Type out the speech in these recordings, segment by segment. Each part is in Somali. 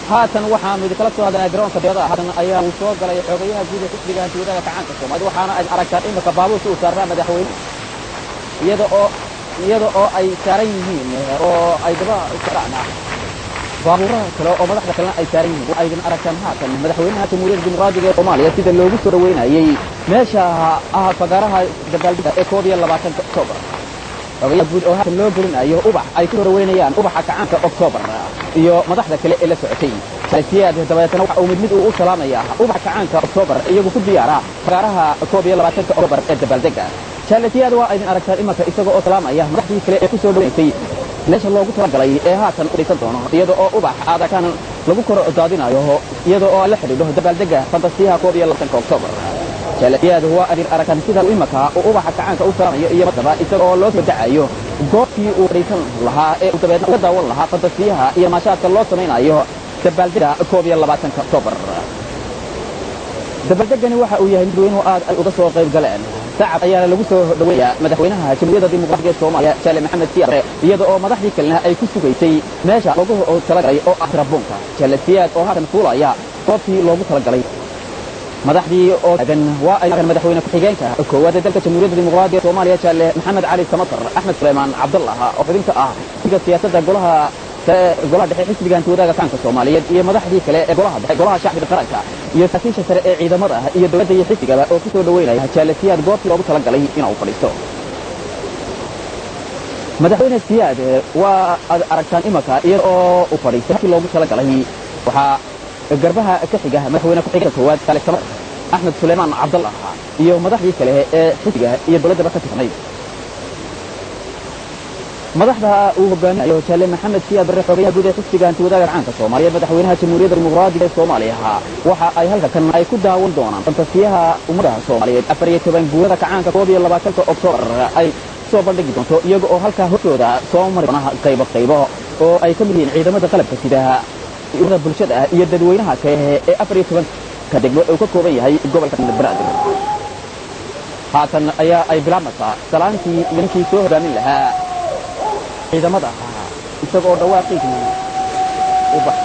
haatan waxaanu idin kala soo hadalnaa garoonka diyada haatan ayaa uu soo galay xogayaha guud ee xisbiga hantiwadaha kacaanka Soomaaliya waxaana ay aragtaan imika baabuurka uu saaraa madaxweyne iyada oo ay saaran yihiin oo ay daba socdaan baabuuraha kale oo madaxda kalena ay saaran yihiin ay aragtaan haatan madaxweynaha Jamhuuriyadda Dimuqraadiga ee Soomaaliya sida loogu soo dhaweynayay meesha fagaaraha dabaaldega ee 22 Oktoobar xogayaha guud oo haatan loo gelinayo ubax ay ku dhaweynayaan ubaxa kacaanka Oktoobar iyo madaxda kale ee la socotay siyaad dabadeetana waxa uu mid u salaamaya ubax kacaanka Oktoobar iyagu ku diyaara fagaaraha 22 Oktoobar ee dabaaldega siyaad waa idin aragtaan imika isagoo salaamaya madaxdii kale ee ku soo dhaweysay meesha loogu talagalay ee haatan u dhisan doono iyada oo ubax aadakan lagu kor daadinayo iyada oo la xidhiidho dabaaldega fantasiyaha 22 Oktoobar siyaad waa idin aragtaan sida imika uu ubaxa kacaanka u salaamayo iyo madaba isagoo loo soo dacayo goobtii uu dhisan lahaa ee dabadeedna uga daawan lahaa fantasiyaha iyo maashaadka loo samaynayo dabaaldega 22 Oktoobar dabaaldegani waxa uu yahay mid weyn oo aad ay uga soo qayb galeen sacab ayaa lagu soo dhaweeyaa madaxweynaha Jamhuuriyadda Dimuqraadiga ee Soomaaliya Jaale Maxamed Siyaad iyada oo madaxdii kalena ay ku sugaysay meesha loogu talagalay oo ah Rabonka Jaale Siyaad oo haatan fuulaya goobtii loogu talagalay madaxdii oo taagan waa ay madaxweyne ku-xigeenka koowaad ee dalka Jamhuuriyadda Dimuqraadiga ee Soomaaliya Jaale Maxamed Cali Samatar Axmed Suleymaan Cabdullah oo xubinta ah siyaasadda golaha dhexe xisbiga hantiwadaha kacaanka Soomaaliyeed iyo madaxdii kale ee golaha shacbiga qaranka iyo saraakiisha sare ee ciidamada iyo dawladda iyo xisbiga oo ku soo dhaweynaya Jaale Siyaad goobtii loogu talagalay inuu fadhiisto madaxweyne Siyaad waa aragtaan imika iyada oo u fadhiistay loogu talagalay waxa garbaha ka xiga madaxweyne ku-xigeenka koowaad Jaale Samatar Axmed Suleymaan Cabdullah iyo madaxdii kale ee xisbiga iyo dawladda ka tirsanay madaxda uu hogaamiyo Jaale Maxamed Siyaad xogayaha guud ee xisbiga hantiwadaha kacaanka Soomaaliya madaxweynaha Jamhuuriyadda Dimuqraadiga ee Soomaaliya waxa ay halkan ay ku daawan doonaan fantasiyaha ummadda Soomaaliyeed 14 guurada kacaanka 22 Oktoobar ay soo bandhigi doonto iyaga oo halka hortooda soo mari doona qaybo oo ay ka mid yihiin ciidamada qalabka sida ururada bulshada iyo dadweynaha kale ee 14 ka degmo oo ka kooban yahay gobolka Banaadir haatan ayaa ay bilaabmaysaa salaantii ninkii soo hogaamin lahaa ciidamada isagoo dhawaaqii ubax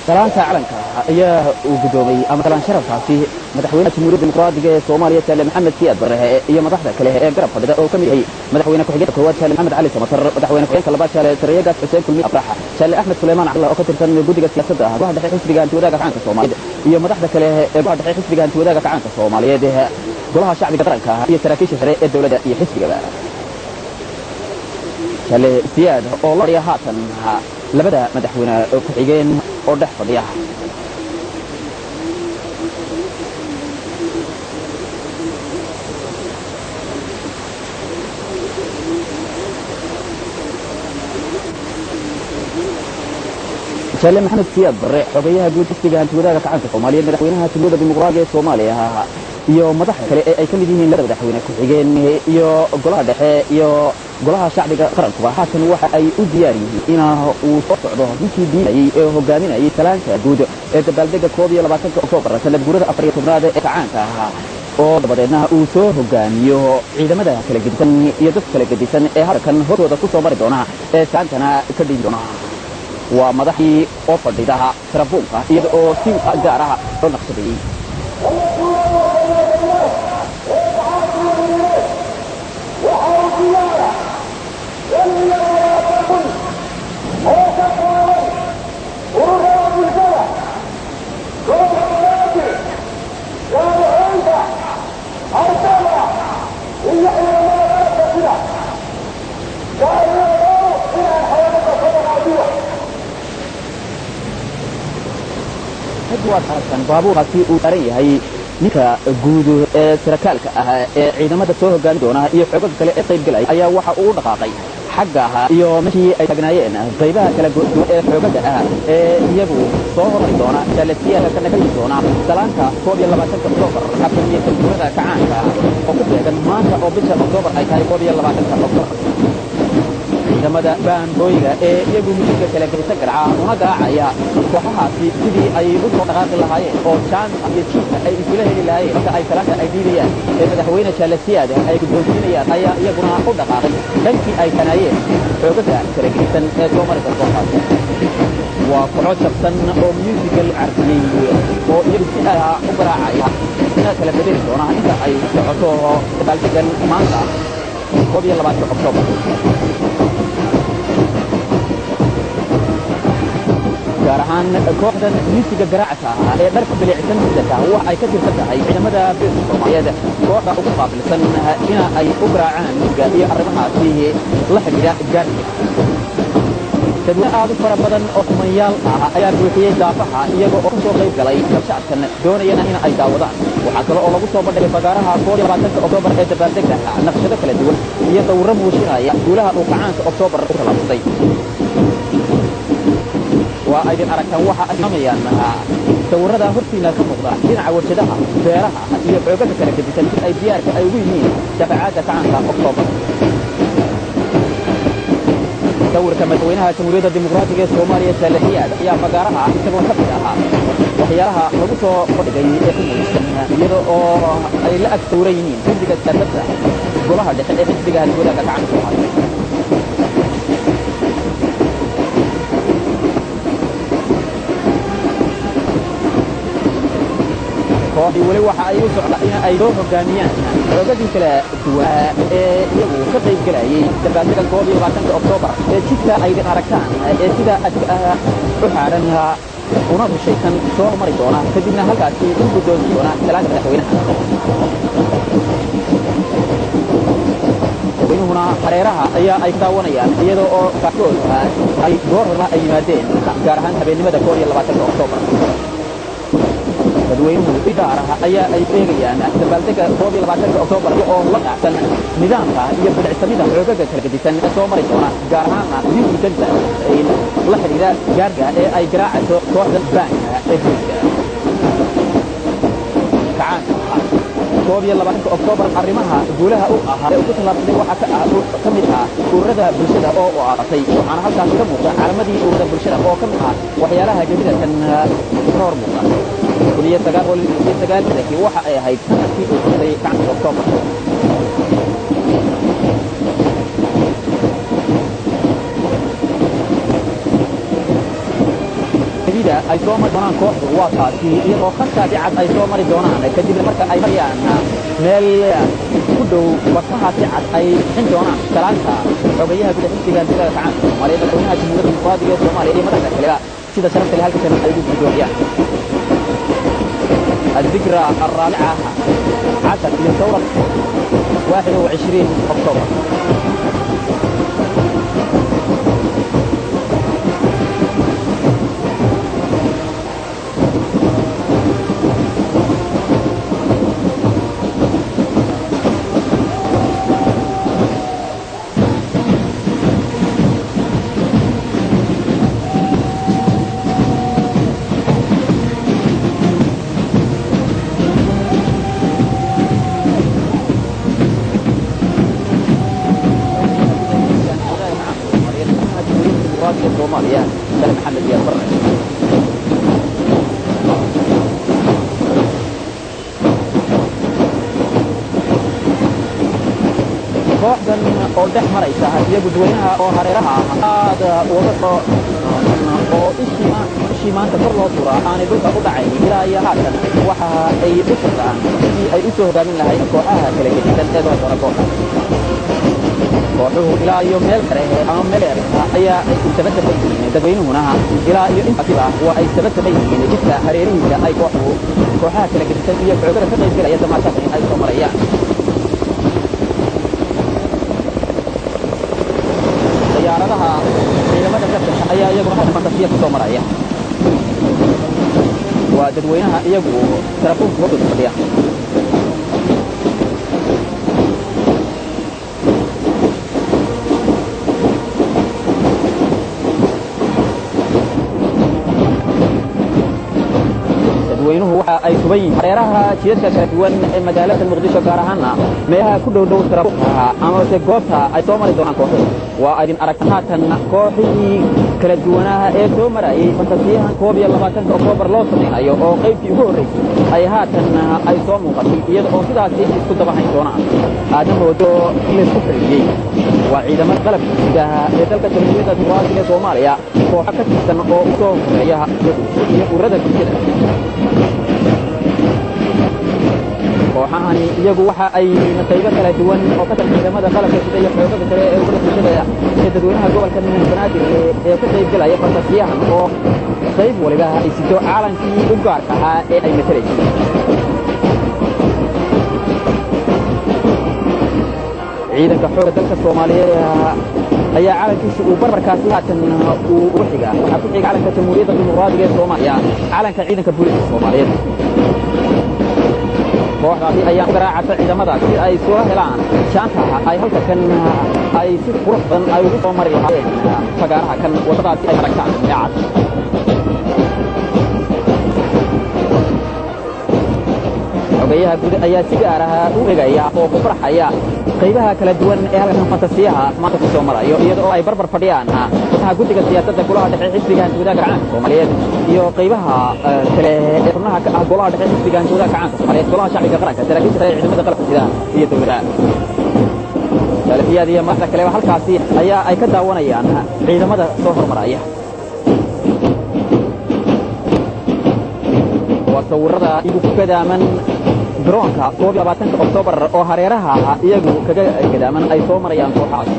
salaanta calanka ayaa uu gudoomay ama salaan sharafkaasi madaxweynaha jamhuuriyadda dimuqraadiga ee Soomaaliya Jaale Maxamed Siyaad Barre iyo madaxda kale ee garab fadhida oo kamid yahay madaxweyne ku-xigeenka koowaad Jaale Maxamed Cali Samatar madaxweyne ku-xigeenka labaad Jaale Sariyagaas Xuseen Kulmi Abraha Jaale Axmed Suleymaan Cabdulla oo ka tirsan guddiga siyaasadda ah golaha dhexe xisbiga Anti-Wadaaga Gacanka Soomaaliyeed iyo madaxda kale ee golaha dhexe xisbiga Anti-Wadaaga Gacanka Soomaaliyeed golaha shacbiga qaranka iyo saraakiisha sare ee dawladda iyo xisbiga Jaale Siyaad oo la riyaa haatan labada madaxweyne ku-xigeen oo dhex fadhiya Jaale Maxamed Siyaad Barre xogayaha guud xisbiga Anti-Wadaaga Gacanka Soomaaliyeed madaxweynaha jamhuuriyadda dimuqraadiga ee Soomaaliya iyo madaxda kale ee ay kamid yihiin labada madaxweyne ku-xigeen iyo golaha dhexe iyo golaha shacbiga qarankuba haatan waxa ay u diyaar yihiin in uu soo socdo ninkii diinayay ee hogaaminayay salaanta guud ee dabaaldega 22 Oktoobar sanad guurada 14aad ee kacaanka ah oo dabadeedna uu soo hogaamiyo ciidamada kala gedisan iyo dadka kala gedisan ee halkan hortooda ku soo mari doona ee saantana ka dhigi doona waa madaxii oo fadhida tarabuunka iyada oo si gaar ah loo naqshadeeyay baabuurkaasi uu saaran yahay ninka guud ee sarkaalka ah ee ciidamada soo hogaami doona iyo xoogag kale ee qayb galay ayaa waxa uu dhaqaaqay xagga iyo markii ay tagnaayeen qaybaha kala duwan ee xoogaga ah ee iyagu soo hormari doona jaalasiyaha kana ka doona salaanta 22 Oktoobar xafladii guurada kacaanka oo ku beegan maanta oo bisha Oktoobar ay tahay 22 Oktoobar ciidamada baandooyga ee iyagu midka kala geysan garca una gaacaya kooxahaasi sidii ay u soo dhaqaaqi lahaayeen oo jaan iyo jiita ay isula heli lahaayeen marka ay salaanta ay diidayaan ee madaxweyne Jaale Siyaad ay guddoonsiinayaan ayaa iyaguna u dhaqaaqay dhankii ay kanaayeen xoogaga kala geysan ee soo mari doonta waa kooxo jabsan oo musical carfiyey oo iyagu si u garaacaya ina kala bedeli doona inta ay socoto dabaaldeggan maanta 22 Oktoobar gaar ahaan kooxdan musiga garaacka ee dharka bilicsan midka waxa ay ka tirsan tahay ciidamada Soomaaliyeed kooxda ugu qaabilsan in ay u garaacaan musiga iyo arrimahaasi la xiriira gaarka dadweyne aad u fara badan oo kumanyaal ah ayaa buuxiyay daafaha iyagoo oo soo qayb galay shacabkan doonayana in ay daawadaan waxa kale oo lagu soo bandhigay fagaaraha 22 Oktoobar ee dabaaldegga naqshado kala duwan iyo dawro muujinaya guulaha uu kacaanka Oktoobar u talaabsaday وأيضا أركان وحا أسميان sawirada hortiina ka muuqda dhinaca warshadaha beeraha iyo xoogada kala gedisan ay diyaarka ay ugu yihiin shafaacada kacanka Oktoobar sawirka madaxweynaha jamhuuriyadda dimuqraadiga ee Soomaaliya Jaale Siyaad ayaa fagaaraha isagoo ka mid ahaa waxyaalaha lagu soo fadhigay ee ku muujinsan iyadoo oo ay la ag sawran yihiin xisbiga siyaasadda golaha dhexe ee xisbiga Anti-Wadaaga Gacanka Soomaaliya kooxdii wali waxa ay u socdaan in ay soo hogaamiyaan xoogagii kala duwan ee iyagu ka qayb galayay dabaaldegga 22 Oktoobar ee jidka ay aragtaan ee sida u xaaran una rushaysan soo mari doona kadibna halkaasi u guddoonsi doona salaanta madaxweynaha dadweynuhuna hareeraha ayaa ay daawanayaan iyadoo oo qaarkood ay goor hore ay yimaadeen gaar ahaan habeenimada 22 Oktoobar dadweynuhu idaaraha ayaa ay eegayaan dabaaldegga 22 Oktoobar oo la dhacsan nidaamka iyo bidicsamida xoogaga kala gedisan ee soo mari doona gaar ahaan diiwaanka ay la xiriira gaarga ee ay garaacayso kooxda baanka ee xisbiga kacaanka 22 Oktoobar arrimaha guulaha u ahaa ee ugu talaabsaday waxa ka mid ah ururada bulshada oo u aasay waxaana halkaas ka muuqda calamadii ururada bulshada oo ka mid ah waxyaalaha jadiidkan hor muuqda وليه سجال لكن واحد هاي كانت في كان أكتوبر كبيرة أي سو مر دونان كوح واساسي إيرو خمسة بعد أي سو مر دونان كدب المركة أي مريان مال كله وقتها بعد أي عند دونان ثلاثة عقيها بدأ حسيها بدأ تعان مريض كونها جمهورية الديمقراطية الصومالية مرة كلها سيدا شرفت لها الكلام أيضا بدوحيا الذكرى الرابعة عشر من ثورة 21 أكتوبر الصومالية سلام محمد يا برا kooxdan oo dhex maraysa iyo gudweynaha oo hareeraha aad wada oo ishii maanta kor loo turaa aanay dhulka u dhacayn ilaa iyo haatan waxa ay u socdaan sidii ay u soo hogaamin lahayd kooxaha kala gedisan ee doona kooxda kooxuhu ilaa iyo meel kale ama meel dheer ayaa ay sababta yihiin dadweynuhuna ilaa iyo intaasiba waa ay sababta yihiin jidka hareerihiisa ay kooxaha kala gedisan iyo xoogada ka qayb galaya damaashaadka in ay soo marayaan diyaaradaha ciidamada gaarka ayaa iyaguna hal fantasiya ku soo maraya waa dadweynaha iyagu telefoonka hooda fadhiya dadweynuhu waxa ay suban yihiin hareeraha jidadka kala duwan ee magaalada muqdisho gaar ahaana meelaha ku dhow taraafikaha ama goobta ay soo mari doonaan kooxuhu waa idin aragtaan haatan kooxihii kala duwanaha ee soo marayay fantasiyahan 21 Oktoobar loo sameeyo oo qaybtii ugu horeysay ay haatan ay soo muuqatay iyada oo sidaas isku dabahayn doonaan aadamoodo la isku xiriyay waa ciidamada qalabka gudaha ee dalka Jamhuuriyadda Dimuqraadiga ee Soomaaliya kooxo ka tirsan oo u soo horeeya iyo ururada bulshada kooxahani iyagu waxa ay qaybo kala duwan oo ka tirsan ciidamada qalabka sida iyo xoogada kale ee ururada bulshada ee dadweynaha gobolka Banaadir ee ka qayb galaya fantasiyahan oo qayb waliba ay sido caalankii u gaarka ahaa ee ay matalaysay ciidanka xoogga dalka Soomaaliyeed ayaa calankiisa uu barbarkaasi haatan uu u xiga waxa ku xiga calanka Jamhuuriyadda Dimuqraadiga ee Soomaaliya calanka ciidanka booliska Soomaaliyeed kooxdaasi ayaa garaacata ciidamada si ay soo helaan jaanta ay halka kan ay si qurux badan ay ugu soo mari lahaayeen fagaaraha kan wadadaasi ay aragtaan yaacad xogayaha guud ayaa si gaar ah u eegaya oo ku farxaya qaybaha kala duwan ee halkan fantasiyaha maanta ku soo marayo iyadoo ay barbar fadhiyaan guddiga siyaasadda golaha dhexe xisbiga gudaha gacanka Soomaaliyeed iyo qaybaha kale ee xubnaha ka ah golaha dhexe xisbiga gudaha gacanka Soomaaliyeed golaha shacbiga qaranka saraakiisha ciidamada qalabka sida iyo dowladda salafiyada iyo madaxda kale halkaasi ayaa ay ka daawanayaan ciidamada soo hormaraya sawirada igu kadaaman droonka 21 Oktoobar oo hareeraha iyagu kaga kadaaman ay soo marayaan kooxaas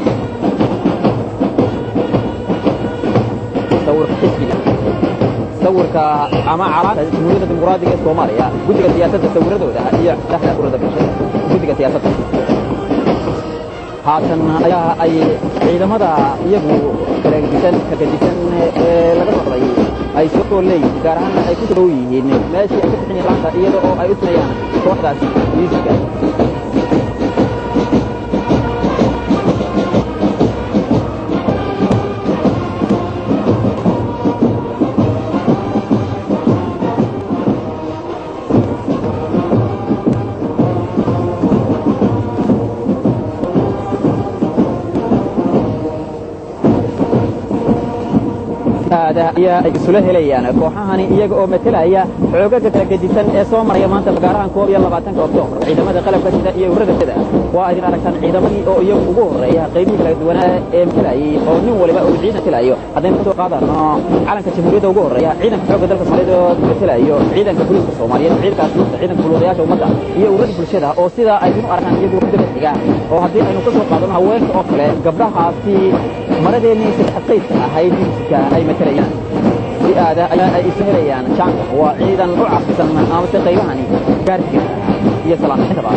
sawirka ama calaamada Jamhuuriyadda Dimuqraadiga ee Soomaaliya guddiga siyaasadda sawiradooda iyo dhaxda ururada bulshada guddiga siyaasadda haatan ayaa ay ciidamada iyagu kala gedisan laga noqday ay soo leeyihiin gaar ahaan ay ku soo yihiin meeshii ay ka bixin laanta iyada oo ay u sameeyaan kooxdaasi miiska aada ayaa ay isula helayaan kooxahani iyaga oo matalaya xoogaga kala gedisan ee soo maraya maanta magaarahan 22 Oktoobar ciidamada qalabka sida iyo ururada sida waa idin aragtaan ciidamadii oo iyagu ugu horeeya qaybihii kala duwan ee matalay oo nin waliba uu ciidan matalayo haddaynu soo qaadano calanka jamhuuriyadda ugu horeeya ciidanka xooga dalka Soomaaliyeed oo matalayo ciidanka booliska Soomaaliyeed ciidanka buluudayaasha ummadda iyo ururada bulshada oo sida ay u arkaan iyagu daba xigaan oo haddii aynu ka soo qaadano haweenka oo kale gabdhahaasi maradeennii saddexaydka ahayd ay matalayaan si aada ayaa ay isu helayaan jaanka waa ciidan u cabsan amase qaybahani gaarsiga iyo salaamintaba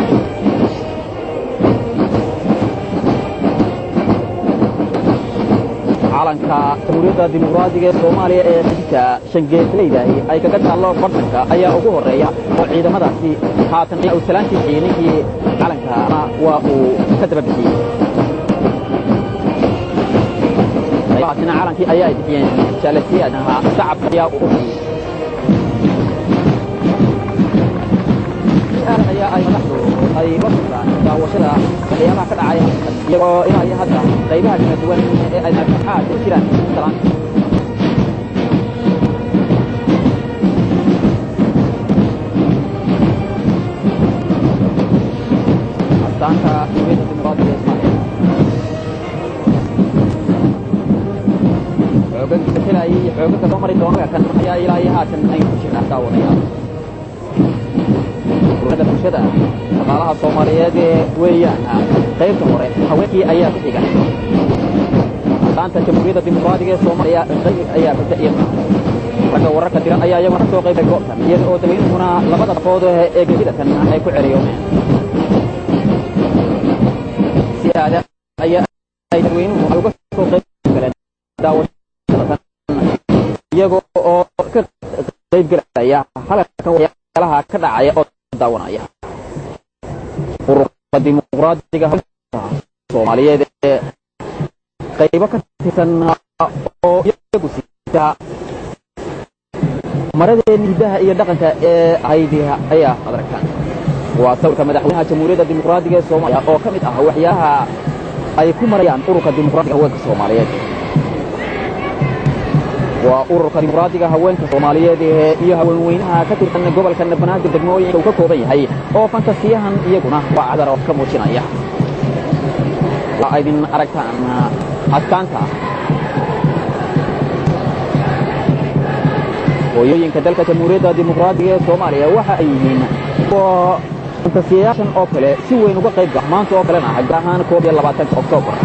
calanka jamhuuriyadda dimuqraadiga ee Soomaaliya ee xigta shangeesleyda ay kaga taalo bartanka ayaa ugu horeeya oo ciidamadaasi haatan ay u salaantii ciidankii calanka waa uu ka daba bixiyay baasina calankii ayaa ay bixiyeen jaalasiyaadaha shacabka ayaa u ayaa ay madaxdu ay bartaan daawashada waxyaabaha ka dhacaya iyagoo ilaa iyo hadda qaybaha kala duwan ee ay marxaad ku jiraan salaam astaanka dowladda dimuqraadiga Soomaaliya xoogaga soo mari doona kan ayaa ilaa iyo haatan ay ku jiraan daawadayaal ururada bulshada shaqaalaha Soomaaliyeed weeyaan qaybta hore haweenkii ayaa ku xiga astaanta jamhuuriyadda dimuqraadiga ee Soomaaliya ayaa ku xiga ragga wararka diran ayaa iyagu soo qayb goobtan iyada oo dadweynuhuna labada qodob ee geedida kan ay ku celiyoomeen si aada ayaa ay dadweynuhu uga soo qayb galeen daawashada iyagoo oo ka qayb galaya halkan waxyaalaha ka dhacaya oo daawanaya ururka dimuqraadiga Soomaaliyeed ee qaybo ka tirsan oo iyagu sita maradeennii hidaha iyo dhaqanka ee haydiha ayaa adarkan waa sawirka madaxweynaha jamhuuriyadda dimuqraadiga ee Soomaaliya oo ka mid ah waxyaalaha ay ku marayaan ururka dimuqraadiga haweenka Soomaaliyeed waa ururka dimuqraadiga haweenka Soomaaliyeed iyo haweenweynaha ka tirsan gobolka Banaadir degmooyinka uu ka kooban yahay oo fantasiyahan iyaguna waa cadar oo ka muujinaya waa idin aragtaan astaanta hooyooyinka dalka jamhuuriyadda dimuqraadiga ee Soomaaliya waxa ay yihiin fantasiyaashan oo kale si weyn uga qayb gala maanta oo kalena gaar ahaan 22 Oktoobar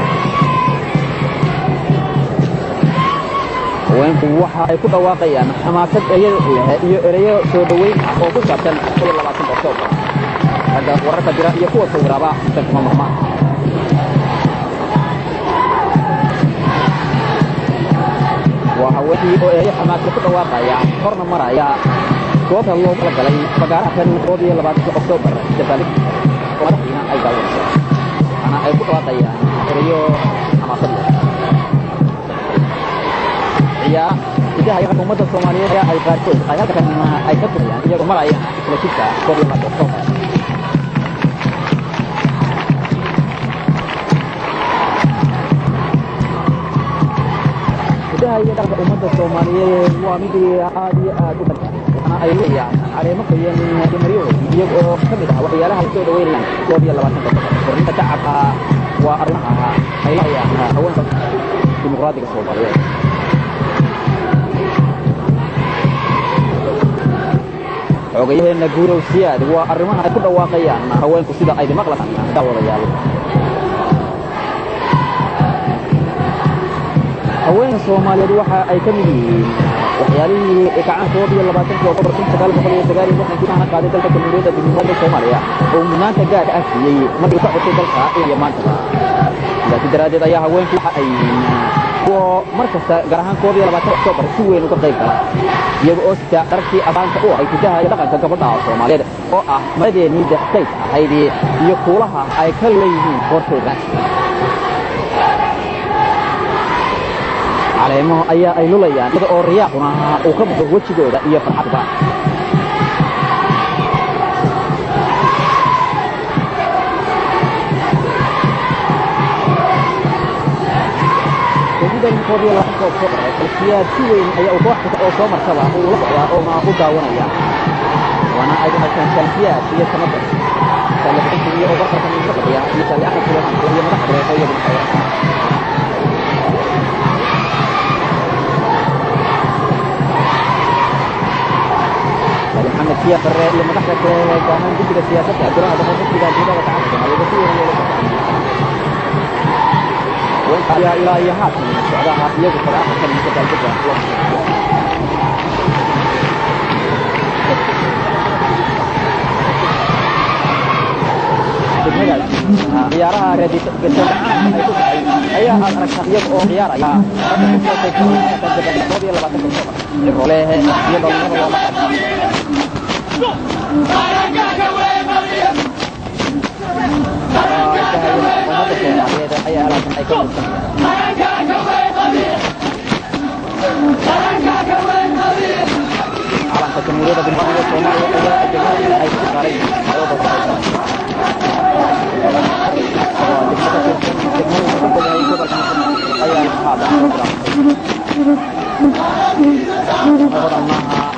haweenku waxa ay ku dhawaaqayaan xamaasad iyo ereyo soo dhaweyn ah oo ku saabsan 22 Oktoobar ragga wararka jira iyo kuwa sawiraba dadka mahma waa haweenkii oo ereyo xamaasad ku dhawaaqaya korna maraya goobta loo kala galay fagaaraha kan 22 Oktoobar dabaalid madaxdiina ay daawanayso ana ay ku dhawaaqayaan ereyo xamaasad يا إذا هي حكومة الصومالية أي قارئ أي هذا كان أي كتب يعني يوم مرة يعني لكذا قبل ما تقوم إذا هي حكومة الصومالية وامدي عادي أدوبة أنا أيوة يعني على ما في جمهورية يجوا كمدة وحيالها السود وين قبل الله ما تقوم ورنت تعبها وأرمها أيوة يعني هو ديمقراطية الصومالية xogayaheena guurow siyaad waa arrimaha ay ku dhawaaqayaan haweenku sida ay maqlaan daawadayaal haweenka Soomaaliyeed waxa ay ka mid yihiin waxyaalihii gacantood iyo 20 Oktoobar 1999 qaaday dalka jamhuuriyadda dimuqraadiga Soomaaliya oo maanta gaar ah siiyay markii ka cusub dalka iyo maanta laakiin daraadeed ayaa haweenku waxa ay markasta gaar ahaan 22 Oktoobar si weyn uga qayb gala iyaga oo sita dharkii abaanka u ay hidaha iyo dhaqanka gabadha Soomaaliyeed oo ah maradeennii daxtay ahayd iyo kuulaha ay ka leeyihiin qortooda caleemo ayaa ay lulayaan iyada oo riyaaquna uu ka muuqdo wajigooda iyo farxadda بين فوضى الحكومة الصغرى السياسيين أي أوضاع أو صومر سبعة ولقيا أو ما أقول ونيا وأنا أيضا كان سلفيات هي تمدد فالتي هي أوضاع من الرقية مثل أحد سليمان وهي مدحضة قوية بالحياة محمد فيها فرق لما دخلت قانون ضد السياسة الدراء ده ضد الجدال وتعاطف على بصير وين يا إلهي هات من السعودة يجب صراحة من الجدال جدا عيارها ردي قلت أي أنا كثير أو عيار يا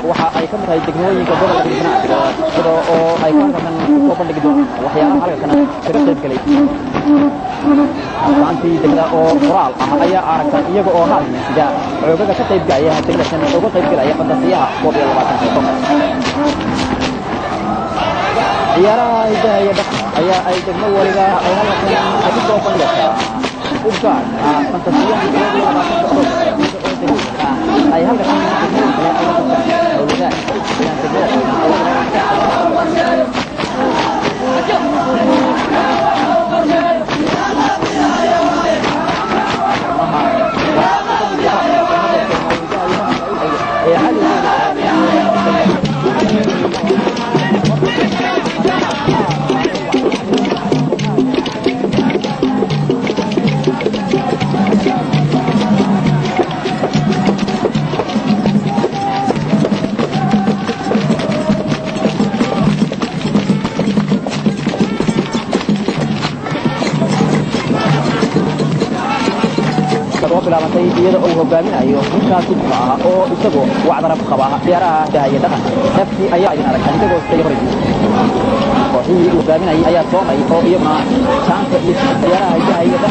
waxa ay ka mid tahay degmooyinka gobolka Hiiraan oo ay ka rakan oo bandhig doon waxyaalaha halkan ka qayb galay antii degmada oo qoraal ah ayaa aragtay iyaga oo hal sida xoogaga ka qayb galaya degmadan uga qayb galaya fantasiyaha 2020 ciyaaraha hidayada ayaa ay degmo waliba ay halkan ay ku soo bandhigtaa ugaan fantasiyaha 2020 ay halkan bilaabantay iyada oo hogaaminayo halkaas ku ah oo isagu wacdana ku qaba ciyaaraha dahayada nafsi ayaa ay aragtay isagoo sayray kooxii hogaaminay ayaa soomay oo iyama chance iyo ciyaaraha dahayada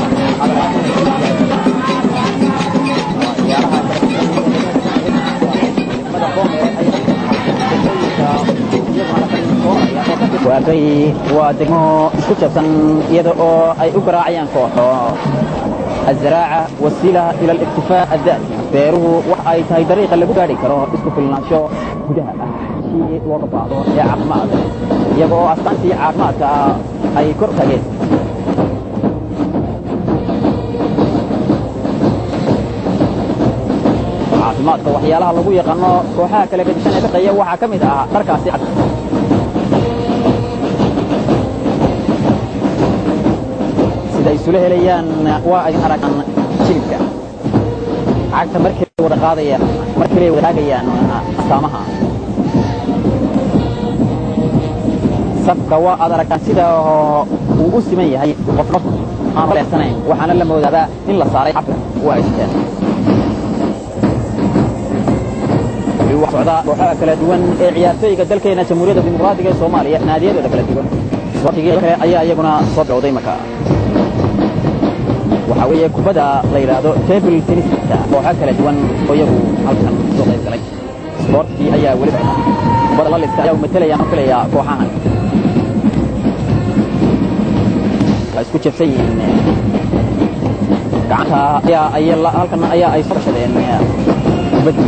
waa degmo isku jabsan iyada oo ay u garaacayaan kooxo الزراعة وسيلة إلى الاكتفاء الذاتي بيروه وحي تهي طريقة اللي بقاري كروه اسكو في الناشو قدها شيء وقبعضه يا عقمات يبقوا أستانتي عقمات أي كرة جيد عقمات وحيالها لغو يقنو كوحاك لقد شنة تقيا وحاكمتها تركاسي عدد ay soo helayaan waa ay aragan jilka cagta markii wada qaadayaan markii wada qaadayaan astaamaha safka waa aragan sida uu u siman yahay qofna aan leeyahay waxaana la moodaa in la saaray xaflad waa istaan waxa kala duwan ee ciyaartooyga dalkeena Jamhuuriyadda Dimuqraadiga ee Soomaaliya naadiyada kala duwan waqtiga ayaa iyaguna soo dhawday markaa وحاوية كبدا ليرادو تيبل تنس وحا كلا دوان ويغو halkan soo qayb galay sportkii ayaa waliba badal la iska yaw matalaya matalaya kooxahan la isku jabsayeen gacanta ayaa halkan ayaa ay soo shadeen kubaddi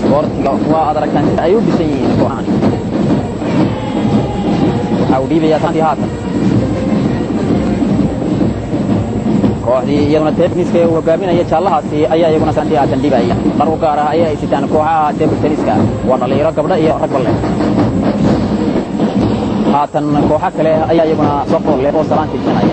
sportkiga waa adarkan ay u dhisayeen kooxahan أو دي بيا تاني هاتن كوحدي يوم التنس كي وقابين أي شاء الله هاتي أي يوم سانتي هاتن دي بيا قرو كارا أي سيتان كوحا تيب التنس كا وانا ليرا قبل أي ركب الله هاتن كوحا كله أي يوم صفر له أو سلام تيجان أي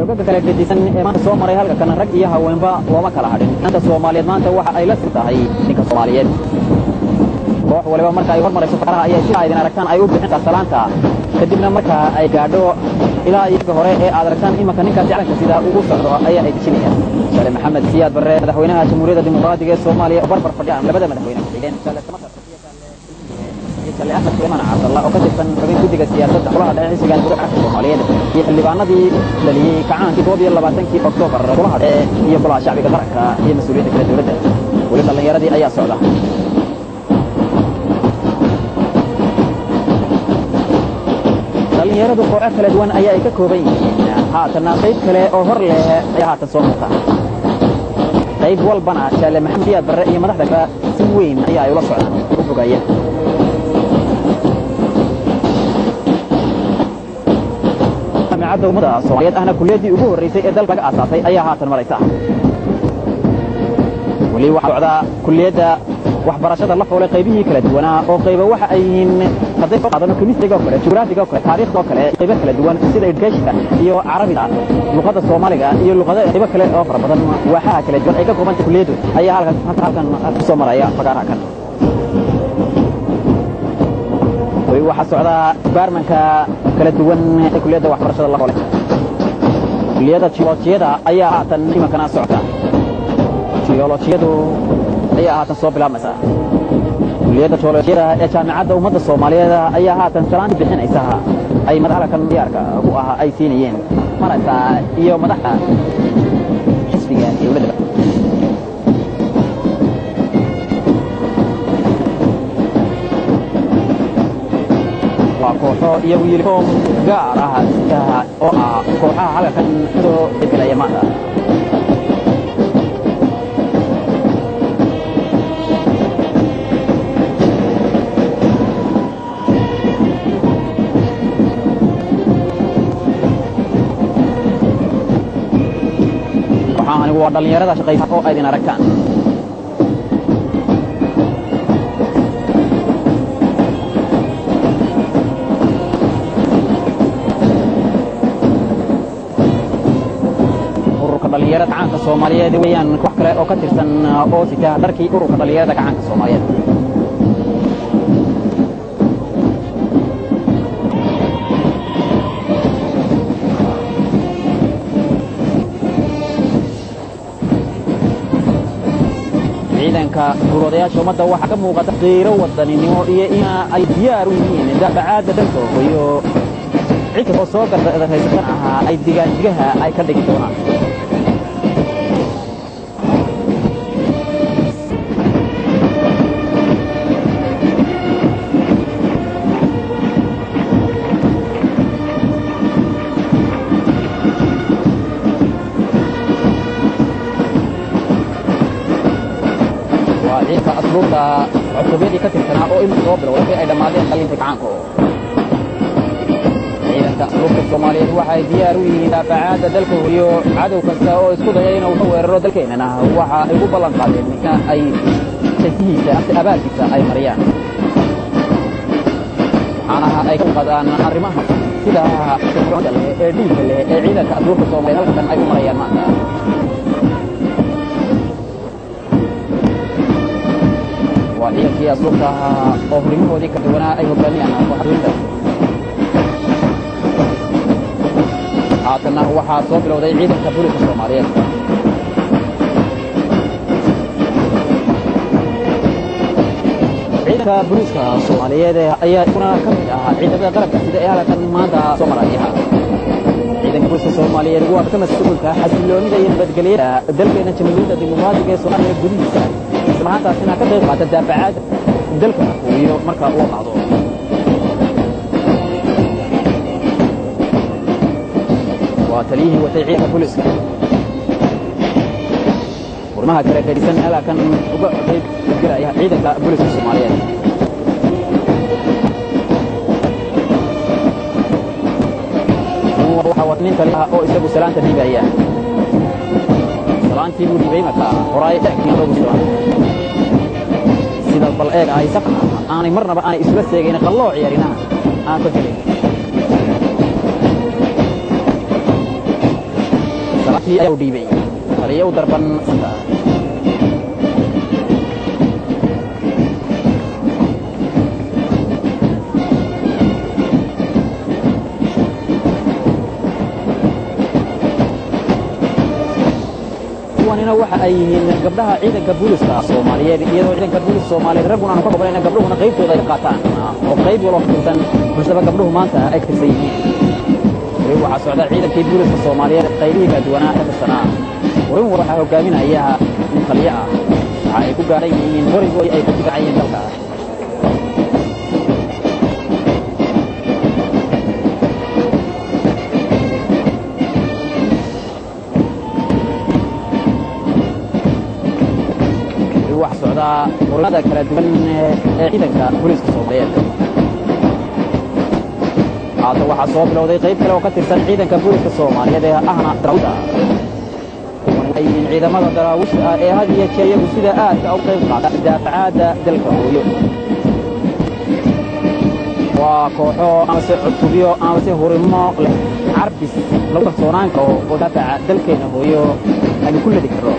xoogagga kala gedisan ee maanta soo maray halka kana rag iyo haweenba looma kala hadhin inta Soomaaliyeed maanta waxa ay la sintahay ninka Soomaaliyeed koox waliba marka ay hormarayso faraha ayay si aydin aragtaan ay u bixin salaanta kadibna marka ay gaadho ilaa iyaga hore ee aad aragtaan imanka ninkaas calanka sida ugu socdo ayaa ay dejinayaan Sale Maxamed Siyaad Barre madaxweynaha Jamhuuriyadda Dimuqraadiga ee Soomaaliya barbar fadhiyaan labada madaxweyne xigeen Sale Sale Axmed Suleymaan Cabdallah oo ka tirsan xubin guddiga siyaasadda golaha dhexe xisbiga golaha Soomaaliyeed iyo xildhibaanadii dhaliyay kacaankii 22 Oktoobar golaha dhexe iyo golaha shacbiga qaranka iyo mas'uuliyadda kala dawladda wali dhalinyaradii ayaa socda dhalinyaradu kooxo kala duwan ayaa ay ka kooban yihiin haatana qayb kale oo hor leh ayaa haatan soo muuqata qayb walbana Sale Maxamed Siyaad Barre iyo madaxda kale si weyn ayaa ay ula socdaan u fogaayeen jaamacadda ummadda Soomaaliyeed ahna kulliyadii ugu horeysay ee dalka laga aasaasay ayaa haatan maraysa wali waxa socda kulliyadda waxbarashada la foolay qaybihii kala duwanaa oo qaybo waxa ay yihiin haday qaadano chemistry oo kale geography oo kale taariikh oo kale qaybo kala duwan sida education iyo carabiga luqadda Soomaaliga iyo luqadda qaybo kale oo fara badan waxa kala duwan ay ka kooban tahay kulliyadu ayaa halkan soo maraya fagaaraha kan waxa socda baarmanka kala duwan ee kulliyadda waxbarashada la foolay kulliyadda geology ayaa haatan imankana socda geology-du ayaa haatan soo bilaabmaysa kulliyadda geology-da ee jaamacadda ummadda Soomaaliyeed ayaa haatan salaan bixinaysa ay madaxda kan diyaarka u ah ay siinayeen maraysa iyo madaxda xisbiga dawladda waa kooxo iyo wiilkoom gaar ah oo ah kooxaha halkan soo degelaya maanta waxaan waa dhalinyarada shaqaysa oo aydin aragtaan dhalinyarada caanka Soomaaliyeed weeyaan wax kale oo ka tirsan oo sita dharkii ururka dhalinyarada caanka Soomaaliyeed ciidanka guroodayaasha ummadda waxa ka muuqata qiiro wadaninimo iyo in ay diyaar u yihiin daabacaadda dalka iyo cid oo soo gardaraysan ahaa ay digaanjigaha ay ka dhigi doonaan ciidanka asluubta cusubiyadii ka tirsanaa oo imika soo bilowday ay dhammaadeen qalinta gacanka ciidanka asluubta Soomaaliyeed waxay diyaar u yihiin daafacaadda dalka iyo cadow kasta oo isku dayay inuu ka weeraro dalkeenana waxa ay u ballan qaadeen in ay taasihiisa abaarkiisa ay mariyaan waxaana ay ka qadaan arrimaha sida shuruucda ee dhiigga leh ee ciidanka asluubta Soomaaliyeed halkan ay u marayaan maanta ciidankii asluubta oo hurimahoodii ka duwanaa ay hoggaamiyaan waxduulda haatana waxaa soo bilowday ciidanka booliska Soomaaliyeed ciidanka booliska Soomaaliyeed ayaa kuna ka mid ah ciidamada qalabka sida ay halkan maanta soo maraya ciidanka booliska Soomaaliyeed waa ka mas'uulka xasiloonida iyo nabadgelyada dalkeena Jamhuuriyadda Dimuqraadiga ee Soomaaliya gudihiisa maantaasina ka qayb qaata daafacaad dalka iyo marka uu qaado waa taliyihii watay ciidanka booliska warmaha kala gadisan halkan uga qayb galaya ciidanka booliska Soomaaliyeed waxa wadnin kale oo isagu salaanta dhiibaya salaantii buu dhiibay marka horay dhexkii loogu soo sida bal eeg ay safar aanay marnaba aanay isla seegeen qalloo ciyaarina aan ka galin في أيو ديبي هذا ضربا وأنا waxa ay yihiin gabdhaha ciidanka booliska Soomaaliyeed iyadoo ciidanka booliska Soomaaliyeed raguna aan ka gobolnaa gabdhuhuna qaybtooda ay qaataan oo qayb walo tirsan bulshada gabdhuhu maanta ay tirsan yihiin waxa socda ciidanka booliska Soomaaliyeed qaybiga duwanaa ka tirsanaa waxa hogaaminaya nin taliye ah waxa ay ku gaaray yihiin qorigooy ay ku tigacayeen dalka ururada kala duwan ee ciidanka booliska Soomaaliyeed hadda waxa soo bilowday qayb kale oo ka tirsan ciidanka booliska Soomaaliyeed ee ahna dawladda ay ciidamada daraawishta ee had iyo jeer iyagu sida aadka u qayb qaata daafacaadda dalka hooyo waa kooxo ama si cutubyo ama si hurimo leh carbis lagu kalsoonaan karo oo daafaca dalkeena hooyo aan ku leeyahay karo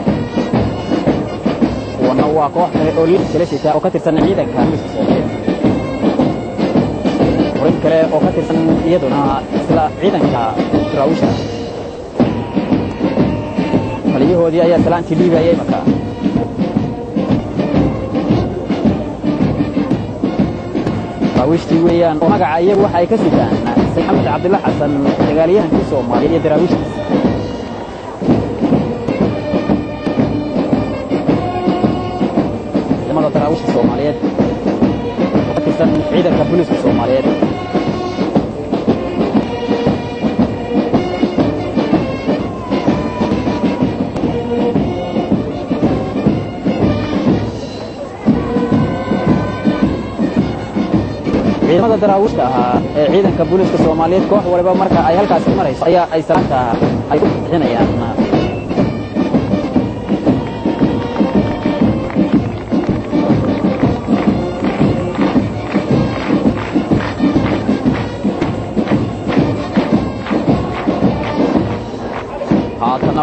waa koox kale oo liiska oo ka tirsan ciidanka booliska Soomaaliyeed warin kale oo ka tirsan iyaduna isla ciidanka daraawishta taliyahoodii ayaa salaantii dhiibayay marka daraawishtii weeyaan oo magaca iyagu waxa ay ka sitaan Maxamed Cabdullaahi Xasan dagaalyahankii Soomaaliyeed iyo daraawishta daraawishta Soomaaliyeed oo ka tirsan ciidanka booliska Soomaaliyeed ciidamada daraawishta ee ciidanka booliska Soomaaliyeed koox waliba marka ay halkaas marayso ayaa ay salaanta ay u bixinayaan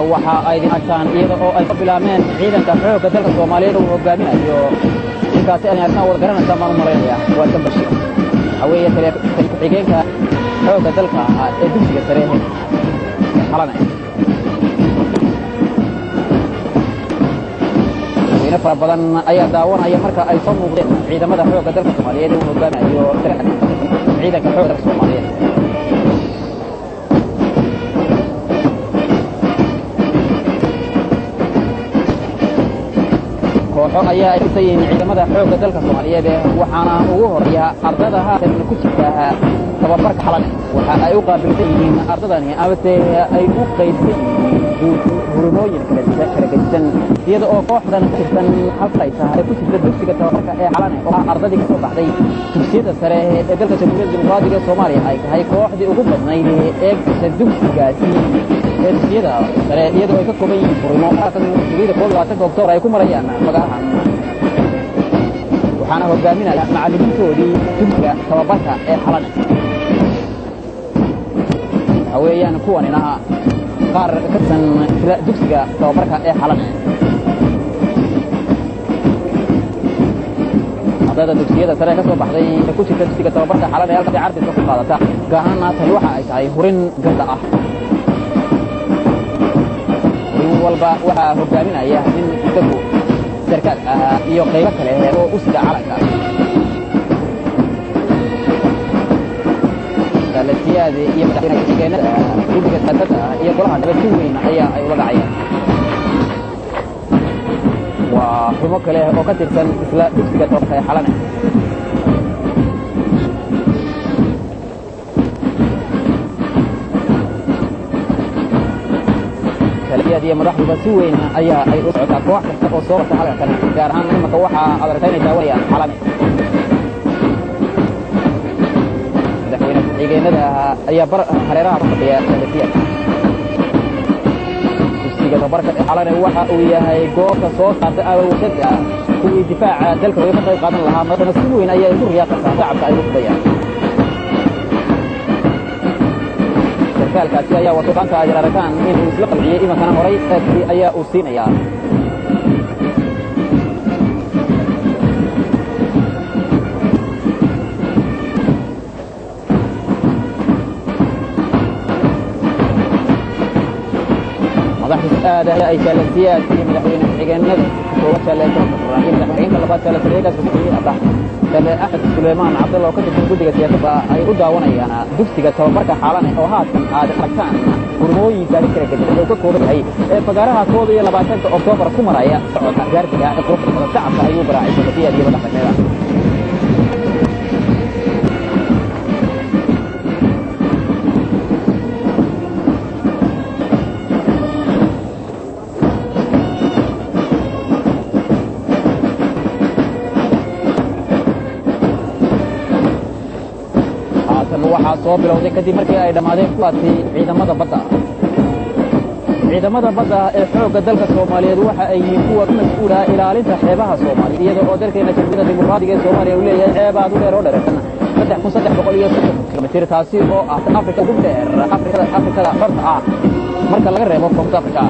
waxa ay arkaan iyada oo ay bilaameen ciidanka xoogga dalka Soomaaliyeed oo hogaaminayo inkaas ay arkaan wada garanaysa ma mareeya waa dambashi haweeye kale xigeenka xoogga dalka ee dugsiga sare xalana ina fara badan ayaa daawanaya marka ay soo muuqdeen ciidamada xoogga dalka Soomaaliyeed oo hogaaminayo ciidanka xoogga dalka Soomaaliyeed kooxo ayaa ay sayeen ciidamada xoogga dalka Soomaaliyeed waxaana ugu horeeya ardada haatan ku jirta tababarka xalan waxa ay u qaabilsan yihiin ardadani abate ay u qaybsan yihiin hurmooyin kala gedisan iyada oo kooxdan ka tirsan halkaysa ay ku jirta dugsiga tababarka ee xalan oo ardadii ka soo baxday dugsiyada sare ee dalka Jamhuuriyadda Dimuqraadiga Soomaaliya ay tahay kooxdii ugu badnayd ee dugsigaasi dugsiyada sare iyada oo ay ka kooban yihiin hurmo haatan digriida 12 Oktoobar ay ku marayaan magacahan waxaana hogaaminaya macallimiintoodii dugsiga tababarka ee xalan haweeyaan kuwanina qaar ka tirsan dugsiga tababarka ee xalan ardayda dugsiyada sare ka soo baxday ku jirta dugsiga tababarka xalan ee halka carbiska ku qaadata gaarana tani waxa ay tahay hurin gabdha ah walba waxa hogaaminaya in isagu sarkaal iyo qaybo kale oo u sida calanka dalasiyaade iyo madaxweynaha guddiga sadada iyo golaha nabad weyn ayaa ay wada dhacayaan waa xumo kale oo ka tirsan isla dugsiga tababarka ee xalana taliyada madaxda si weyn ayaa ay u socotaa koox kasta oo soo wata halkan gaar ahaan nimanka waxa aad arkaynaysaa wariyaan xalan madaxweyne xigeenada ayaa bar hareeraha ka fadhiya taliyada dugsiga tababarka xalan waxa uu yahay goobta soo saartay awooda kuwii difaaca dalka oo ka qayb qaadan lahaa marna si weyn ayaa ugu riyaaqaysaa shacabka ay u fadhiyaan sarkaalkaasi ayaa wartuqaanka ay arkaan inuu isla qalciyey imankana horay eegtii ayaa uu siinayaa هذا أي ثلاثيات في مدحوين حجنة وثلاثة رحيم مدحوين لبعض ثلاثيات في أبح كان أحد سليمان عبد الله وكتب في جودة سياسة أي أدعى وانا أنا دفتي كتوبرك حالنا أو هات هذا مكان ورموي ذلك كده لو كقول هاي فجارها كودي لبعض أكتوبر كمرايا سعود جارتها أقرب الساعة أيوب راعي سياسية دي بدأ waxaa soo bilowday kadib markii ay dhamaadeen kuwaasi ciidamada badda ee xoogga dalka Soomaaliyeed waxa ay yihiin kuwa mas'uul ah ilaalinta xeebaha Soomaaliya iyadoo oo dalkeena Jamhuuriyadda Dimuqraadiga ee Soomaaliya uu leeyahay xeeb aad u dheer oo dheeraysan 3360 kiiloomitir taasi oo ah Afrika ugu dheer Afrikada xorta ah marka laga reebo Koonfur Afrika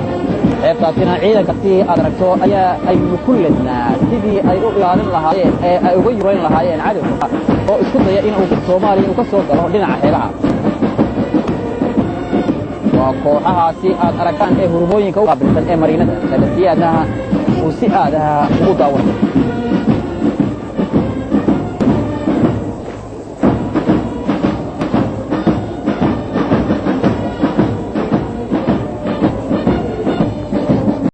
xeebtaasina ciidankaasi aad aragto ayaa ay ku leednaa sidii ay u ilaalin lahaayeen ee ay uga yurayn lahaayeen cadawga oo isku daya in uu Soomaaliya ka soo galo dhinaca xeebaha waa kooxahaasi aad aragtaan ee hurmooyinka u qaabilsan ee mariinada uu si aad ah ugu daawaday